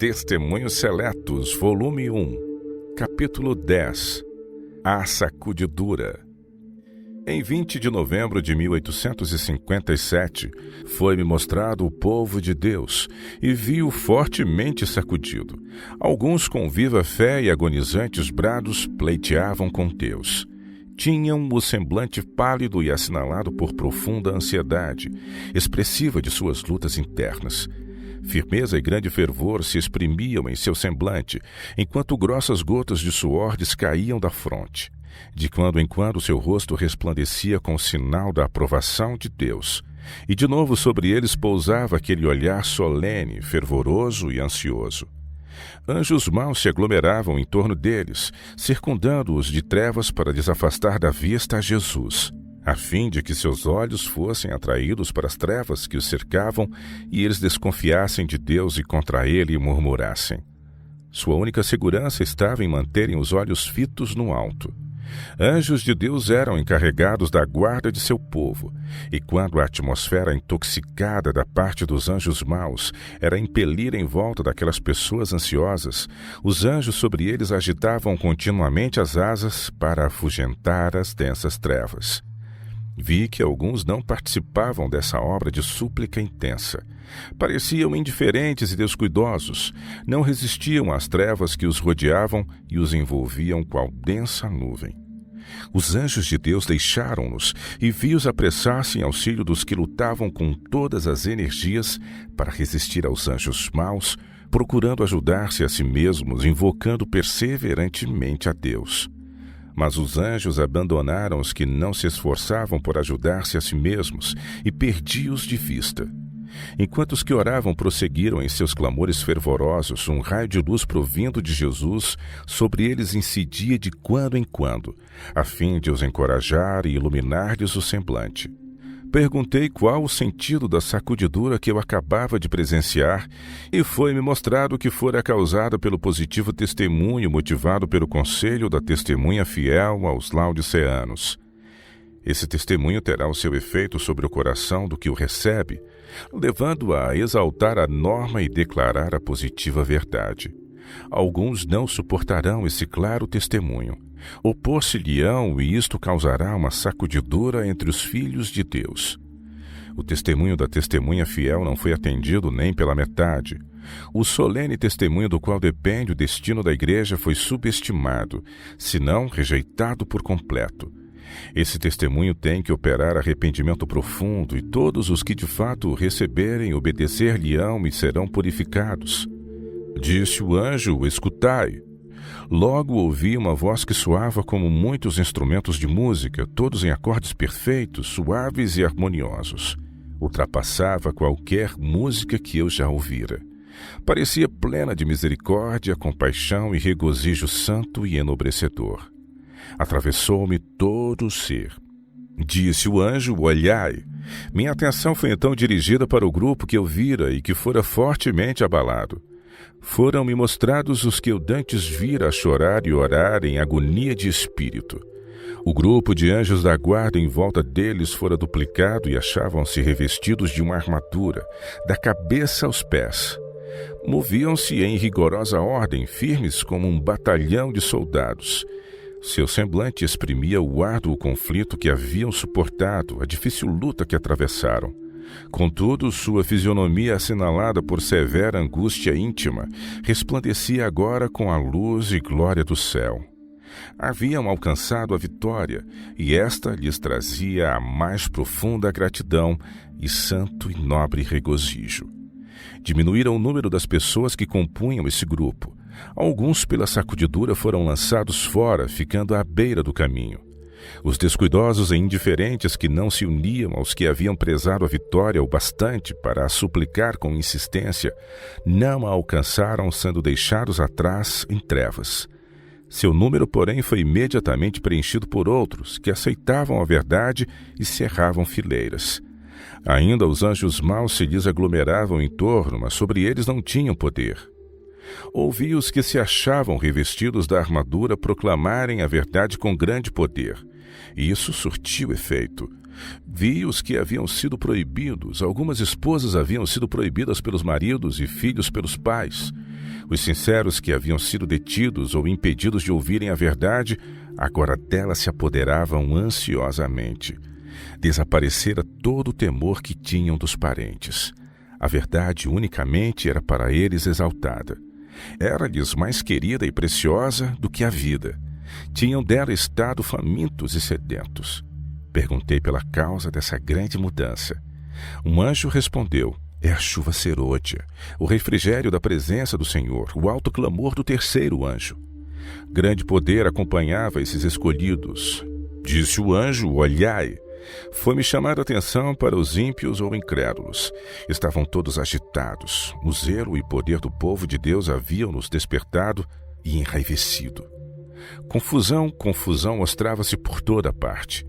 Testemunhos Seletos, volume 1, capítulo 10. A Sacudidura. Em 20 de novembro de 1857, foi-me mostrado o povo de Deus e vi-o fortemente sacudido. Alguns com viva fé e agonizantes brados pleiteavam com Deus. Tinham o semblante pálido e assinalado por profunda ansiedade, expressiva de suas lutas internas. Firmeza e grande fervor se exprimiam em seu semblante, enquanto grossas gotas de suor descaíam da fronte. De quando em quando seu rosto resplandecia com o sinal da aprovação de Deus, e de novo sobre eles pousava aquele olhar solene, fervoroso e ansioso. Anjos maus se aglomeravam em torno deles, circundando-os de trevas para desafastar da vista a Jesus, a fim de que seus olhos fossem atraídos para as trevas que os cercavam e eles desconfiassem de Deus e contra ele murmurassem. Sua única segurança estava em manterem os olhos fitos no alto. Anjos de Deus eram encarregados da guarda de seu povo, e quando a atmosfera intoxicada da parte dos anjos maus era impelir em volta daquelas pessoas ansiosas, os anjos sobre eles agitavam continuamente as asas para afugentar as densas trevas. Vi que alguns não participavam dessa obra de súplica intensa. Pareciam indiferentes e descuidosos, não resistiam às trevas que os rodeavam e os envolviam qual densa nuvem. Os anjos de Deus deixaram-nos e vi-os apressar-se em auxílio dos que lutavam com todas as energias para resistir aos anjos maus, procurando ajudar-se a si mesmos, invocando perseverantemente a Deus. Mas os anjos abandonaram os que não se esforçavam por ajudar-se a si mesmos e perdi-os de vista. Enquanto os que oravam prosseguiram em seus clamores fervorosos, um raio de luz provindo de Jesus sobre eles incidia de quando em quando, a fim de os encorajar e iluminar-lhes o semblante. Perguntei qual o sentido da sacudidura que eu acabava de presenciar e foi-me mostrado que fora causada pelo positivo testemunho motivado pelo conselho da testemunha fiel aos laodiceanos. Esse testemunho terá o seu efeito sobre o coração do que o recebe, levando-o a exaltar a norma e declarar a positiva verdade. Alguns não suportarão esse claro testemunho. Opor-se-lhe-ão e isto causará uma sacudidura entre os filhos de Deus. O testemunho da testemunha fiel não foi atendido nem pela metade. O solene testemunho do qual depende o destino da igreja foi subestimado, se não rejeitado por completo. Esse testemunho tem que operar arrependimento profundo e todos os que de fato o receberem obedecer-lhe-ão e serão purificados. Disse o anjo: escutai. Logo ouvi uma voz que soava como muitos instrumentos de música, todos em acordes perfeitos, suaves e harmoniosos. Ultrapassava qualquer música que eu já ouvira. Parecia plena de misericórdia, compaixão e regozijo santo e enobrecedor. Atravessou-me todo o ser. Disse o anjo: olhai. Minha atenção foi então dirigida para o grupo que eu vira e que fora fortemente abalado. Foram-me mostrados os que eu dantes vira a chorar e orar em agonia de espírito. O grupo de anjos da guarda em volta deles fora duplicado e achavam-se revestidos de uma armadura, da cabeça aos pés. Moviam-se em rigorosa ordem, firmes como um batalhão de soldados. Seu semblante exprimia o árduo conflito que haviam suportado, a difícil luta que atravessaram. Contudo, sua fisionomia, assinalada por severa angústia íntima, resplandecia agora com a luz e glória do céu. Haviam alcançado a vitória, e esta lhes trazia a mais profunda gratidão e santo e nobre regozijo. Diminuíram o número das pessoas que compunham esse grupo. Alguns, pela sacudidura, foram lançados fora, ficando à beira do caminho. Os descuidosos e indiferentes que não se uniam aos que haviam prezado a vitória o bastante para a suplicar com insistência, não a alcançaram, sendo deixados atrás em trevas. Seu número, porém, foi imediatamente preenchido por outros, que aceitavam a verdade e cerravam fileiras. Ainda os anjos maus se lhes aglomeravam em torno, mas sobre eles não tinham poder. Ouvi os que se achavam revestidos da armadura proclamarem a verdade com grande poder. E isso surtiu efeito. Vi os que haviam sido proibidos, algumas esposas haviam sido proibidas pelos maridos e filhos pelos pais. Os sinceros que haviam sido detidos ou impedidos de ouvirem a verdade, agora dela se apoderavam ansiosamente. Desaparecera todo o temor que tinham dos parentes. A verdade unicamente era para eles exaltada. Era-lhes mais querida e preciosa do que a vida. Tinham dela estado famintos e sedentos. Perguntei pela causa dessa grande mudança. Um anjo respondeu: é a chuva serôdia, o refrigério da presença do Senhor, o alto clamor do terceiro anjo. Grande poder acompanhava esses escolhidos. Disse o anjo: olhai. Foi-me chamada a atenção para os ímpios ou incrédulos. Estavam todos agitados. O zelo e poder do povo de Deus haviam-nos despertado e enraivecido. Confusão mostrava-se por toda parte.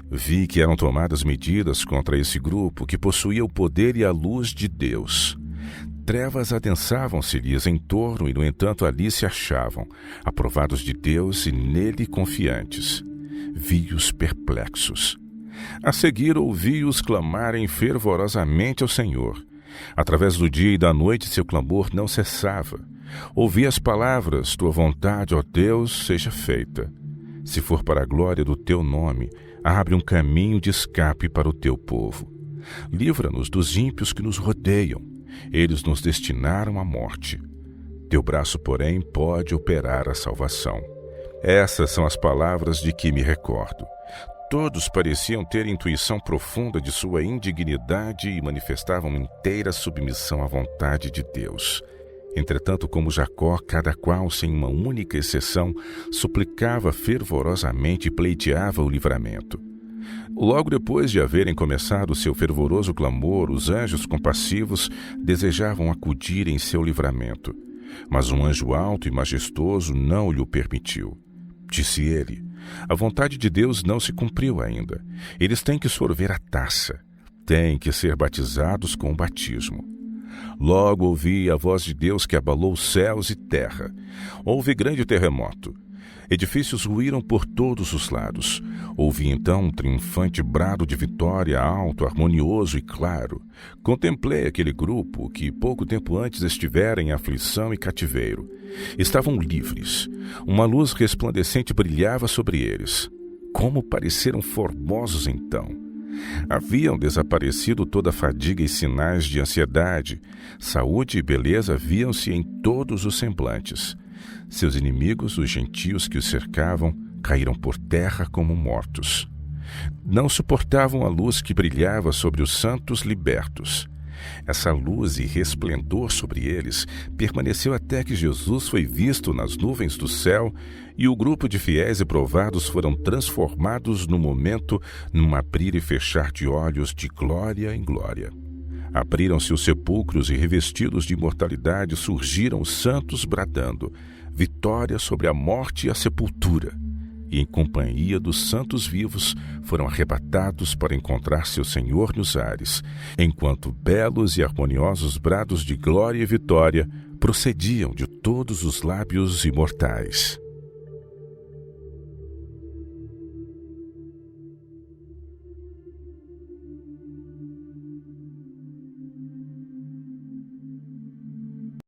Vi que eram tomadas medidas contra esse grupo que possuía o poder e a luz de Deus. Trevas adensavam-se-lhes em torno e, no entanto, ali se achavam, aprovados de Deus e nele confiantes. Vi-os perplexos. A seguir ouvi-os clamarem fervorosamente ao Senhor. Através do dia e da noite seu clamor não cessava. Ouvi as palavras: tua vontade, ó Deus, seja feita. Se for para a glória do teu nome, abre um caminho de escape para o teu povo. Livra-nos dos ímpios que nos rodeiam. Eles nos destinaram à morte. Teu braço, porém, pode operar a salvação. Essas são as palavras de que me recordo. Todos pareciam ter intuição profunda de sua indignidade e manifestavam inteira submissão à vontade de Deus. Entretanto, como Jacó, cada qual, sem uma única exceção, suplicava fervorosamente e pleiteava o livramento. Logo depois de haverem começado seu fervoroso clamor, os anjos compassivos desejavam acudir em seu livramento. Mas um anjo alto e majestoso não lhe o permitiu. Disse ele: a vontade de Deus não se cumpriu ainda. Eles têm que sorver a taça. Têm que ser batizados com o batismo. Logo ouvi a voz de Deus que abalou céus e terra. Houve grande terremoto. Edifícios ruíram por todos os lados. Ouvi então um triunfante brado de vitória alto, harmonioso e claro. Contemplei aquele grupo que pouco tempo antes estivera em aflição e cativeiro. Estavam livres. Uma luz resplandecente brilhava sobre eles. Como pareceram formosos então! Haviam desaparecido toda a fadiga e sinais de ansiedade. Saúde e beleza viam-se em todos os semblantes. Seus inimigos, os gentios que os cercavam, caíram por terra como mortos. Não suportavam a luz que brilhava sobre os santos libertos. Essa luz e resplendor sobre eles permaneceu até que Jesus foi visto nas nuvens do céu e o grupo de fiéis e provados foram transformados no momento num abrir e fechar de olhos de glória em glória. Abriram-se os sepulcros e revestidos de imortalidade surgiram os santos bradando: vitória sobre a morte e a sepultura. E em companhia dos santos vivos foram arrebatados para encontrar seu Senhor nos ares, enquanto belos e harmoniosos brados de glória e vitória procediam de todos os lábios imortais.